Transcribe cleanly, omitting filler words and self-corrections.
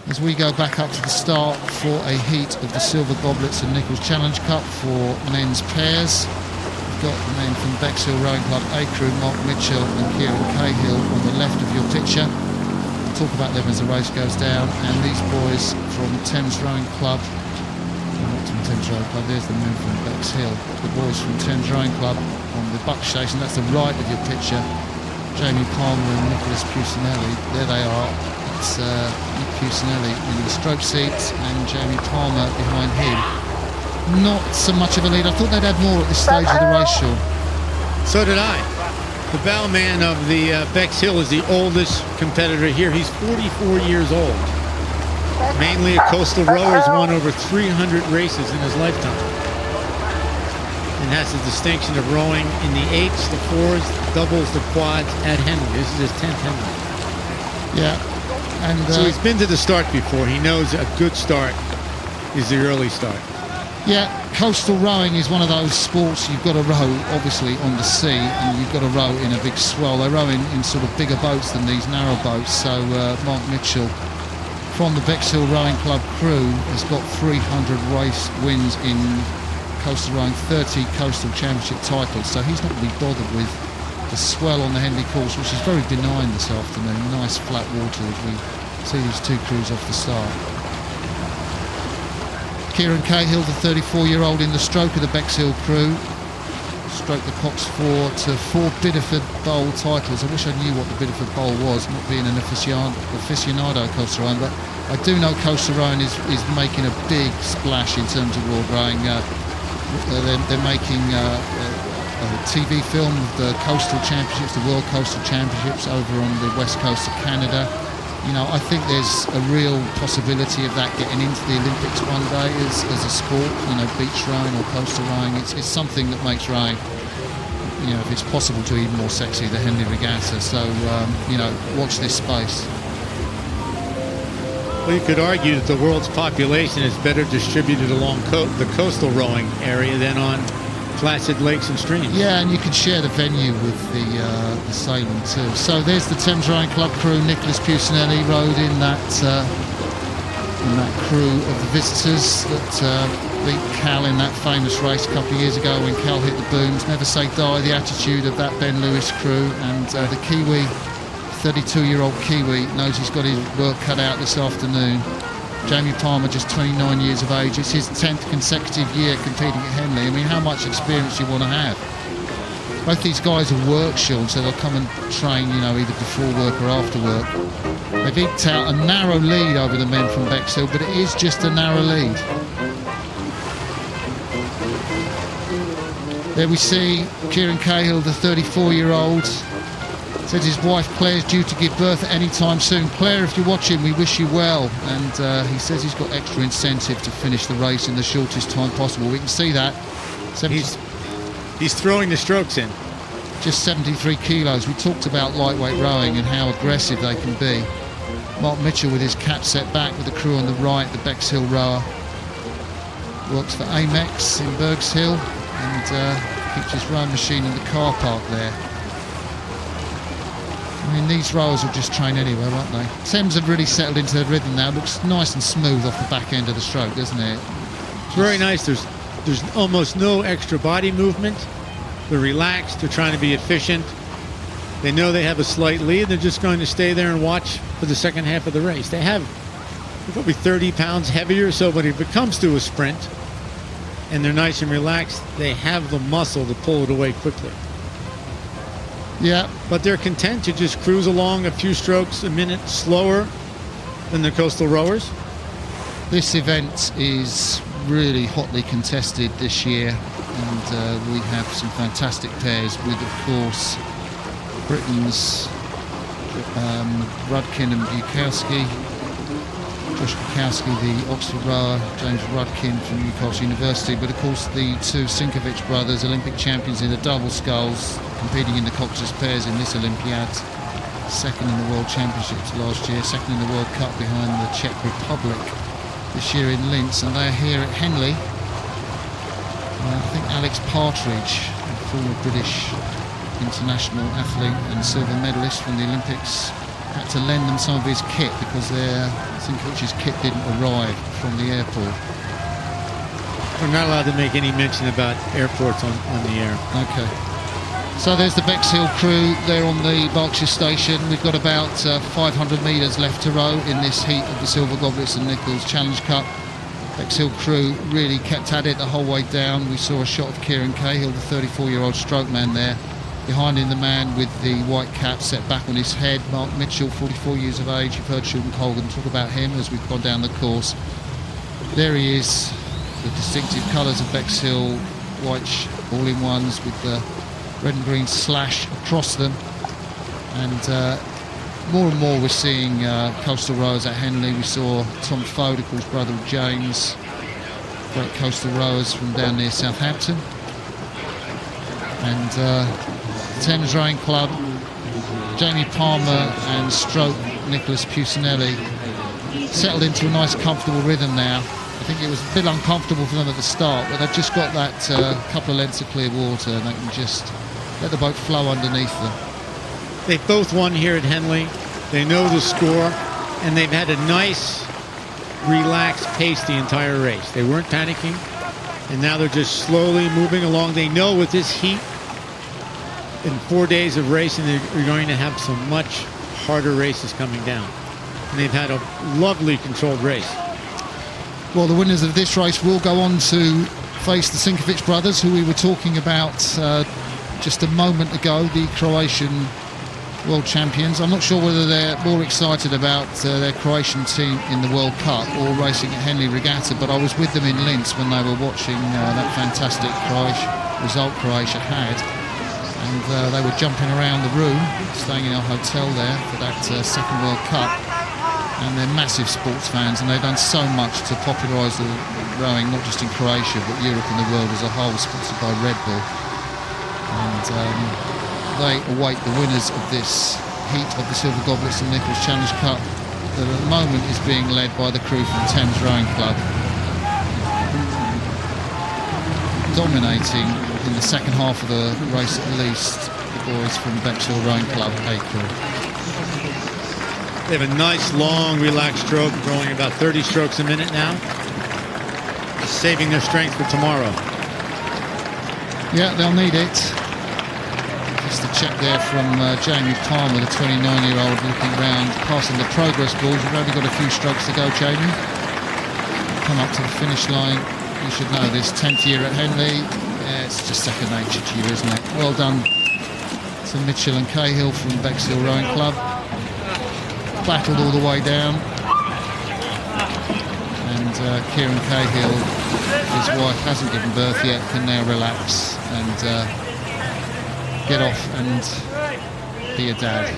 as we go back up to the start for a heat of the Silver Goblets and Nickalls Challenge Cup for men's pairs. We've got the men from Bexhill Rowing Club A crew, Mark Mitchell and J.R.N. Cahill on the left of your picture. We'll talk about them as the race goes down. And these boys from Thames Rowing Club, not from Thames Rowing Club, there's the men from Bexhill. The boys from Thames Rowing Club on the buck station, that's the right of your picture. Jamie Palmer and Nicholas Pusinelli, there they are. It's Nick Pusinelli in the stroke seats and Jamie Palmer behind him. Not so much of a lead. I thought they'd have more at this stage of the race, Sean. So did I. The bellman of the Bexhill is the oldest competitor here. He's 44 years old. Mainly a coastal rower, has won over 300 races in his lifetime. And has the distinction of rowing in the 8s, the 4s, the doubles, the quads at Henley. This is his 10th Henley. Yeah. And so he's been to the start before. He knows a good start is the early start. Yeah, coastal rowing is one of those sports you've got to row, obviously, on the sea, and you've got to row in a big swell. They row in sort of bigger boats than these narrow boats. So Mark Mitchell from the Bexhill Rowing Club crew has got 300 race wins in coastal rowing, 30 coastal championship titles. So he's not really bothered with the swell on the Henley course, which is very benign this afternoon. Nice flat water as we see these two crews off the start. J.R.N. Cahill, the 34-year-old in the stroke of the Bexhill crew, stroked the Cox 4 to 4 Bideford Bowl titles. I wish I knew what the Bideford Bowl was, not being an aficionado coastal rowing, but I do know coastal rowing is making a big splash in terms of world rowing. They're making a TV film of the coastal championships, the World Coastal Championships over on the west coast of Canada. You know, I think there's a real possibility of that getting into the Olympics one day as a sport, you know, beach rowing or coastal rowing. It's something that makes rowing, you know, if it's possible, to even more sexy, the Henley Regatta. So, you know, watch this space. Well, you could argue that the world's population is better distributed along the coastal rowing area than on placid lakes and streams. Yeah, and you could share the venue with the sailing too. So there's the Thames Rowing Club crew. Nicholas Pusinelli rowed in that crew of the visitors that beat Cal in that famous race a couple of years ago when Cal hit the booms. Never say die, the attitude of that Ben Lewis crew. And the Kiwi, 32-year-old Kiwi, knows he's got his work cut out this afternoon. Jamie Palmer, just 29 years of age. It's his 10th consecutive year competing at Henley. I mean, how much experience do you want to have? Both these guys are work, Sean, so they'll come and train, you know, either before work or after work. They've eked out a narrow lead over the men from Bexhill, but it is just a narrow lead. There we see J.R.N. Cahill, the 34-year-old. Says his wife Claire's due to give birth at any time soon. Claire, if you're watching, we wish you well. And he says he's got extra incentive to finish the race in the shortest time possible. We can see that. He's throwing the strokes in. Just 73 kilos. We talked about lightweight rowing and how aggressive they can be. Mark Mitchell with his cap set back with the crew on the right, the Bexhill rower. Works for Amex in Bergs Hill and keeps his rowing machine in the car park there. I mean, these rowers will just train anywhere, won't they? Thames have really settled into their rhythm now. It looks nice and smooth off the back end of the stroke, doesn't it? It's very nice. There's almost no extra body movement. They're relaxed. They're trying to be efficient. They know they have a slight lead. They're just going to stay there and watch for the second half of the race. They're probably 30 pounds heavier, so when it comes to a sprint and they're nice and relaxed, they have the muscle to pull it away quickly. Yeah. But they're content to just cruise along a few strokes a minute slower than the coastal rowers. This event is really hotly contested this year, and we have some fantastic pairs with, of course, Britain's Rudkin and Bukowski. Josh Bukowski, the Oxford rower, James Rudkin from Newcastle University, but of course the two Sinkovich brothers, Olympic champions in the double sculls, competing in the Cox's pairs in this Olympiad. Second in the World Championships last year, second in the World Cup behind the Czech Republic this year in Linz, and they're here at Henley. I think Alex Partridge, a former British international athlete and silver medalist from the Olympics, had to lend them some of his kit because their Sinkovich's kit didn't arrive from the airport. We're not allowed to make any mention about airports on the air. Okay. So there's the Bexhill crew there on the Berkshire station. We've got about 500 metres left to row in this heat of the Silver Goblets and Nickalls Challenge Cup. Bexhill crew really kept at it the whole way down. We saw a shot of Kieran Cahill, the 34-year-old stroke man there. Behind him, the man with the white cap set back on his head, Mark Mitchell, 44 years of age. You've heard Sean Colgan talk about him as we've gone down the course. There he is, the distinctive colours of Bexhill, white all-in-ones with the red and green slash across them. And more and more we're seeing coastal rowers at Henley. We saw Tom Fode, of course, brother of James, great coastal rowers from down near Southampton. And Thames Rowing Club, Jamie Palmer and stroke Nicholas Pusinelli settled into a nice comfortable rhythm now. I think it was a bit uncomfortable for them at the start, but they've just got that couple of lengths of clear water and they can just let the boat flow underneath them. They both won here at Henley. They know the score, and they've had a nice, relaxed pace the entire race. They weren't panicking, and now they're just slowly moving along. They know with this heat, in 4 days of racing, they're going to have some much harder races coming down. And they've had a lovely controlled race. Well, the winners of this race will go on to face the Sinkovic brothers, who we were talking about just a moment ago, the Croatian world champions. I'm not sure whether they're more excited about their Croatian team in the World Cup or racing at Henley Regatta, but I was with them in Linz when they were watching that fantastic result Croatia had. And they were jumping around the room, staying in our hotel there for that second World Cup. And they're massive sports fans, and they've done so much to popularise the rowing, not just in Croatia, but Europe and the world as a whole, sponsored by Red Bull. And they await the winners of this heat of the Silver Goblets and Nickalls Challenge Cup that at the moment is being led by the crew from Thames Rowing Club. Dominating in the second half of the race at least, the boys from Bexhill Rowing Club A crew. They have a nice, long, relaxed stroke, rowing about 30 strokes a minute now. Saving their strength for tomorrow. Yeah, they'll need it. Just a check there from Jamie Palmer, the 29-year-old, looking round, passing the progress balls. We've only got a few strokes to go, Jamie. Come up to the finish line. You should know this, 10th year at Henley. Yeah, it's just second nature to you, isn't it? Well done to Mitchell and Cahill from Bexhill Rowing Club. Battled all the way down. And Kieran Cahill, his wife hasn't given birth yet, can now relax and get off and be a dad.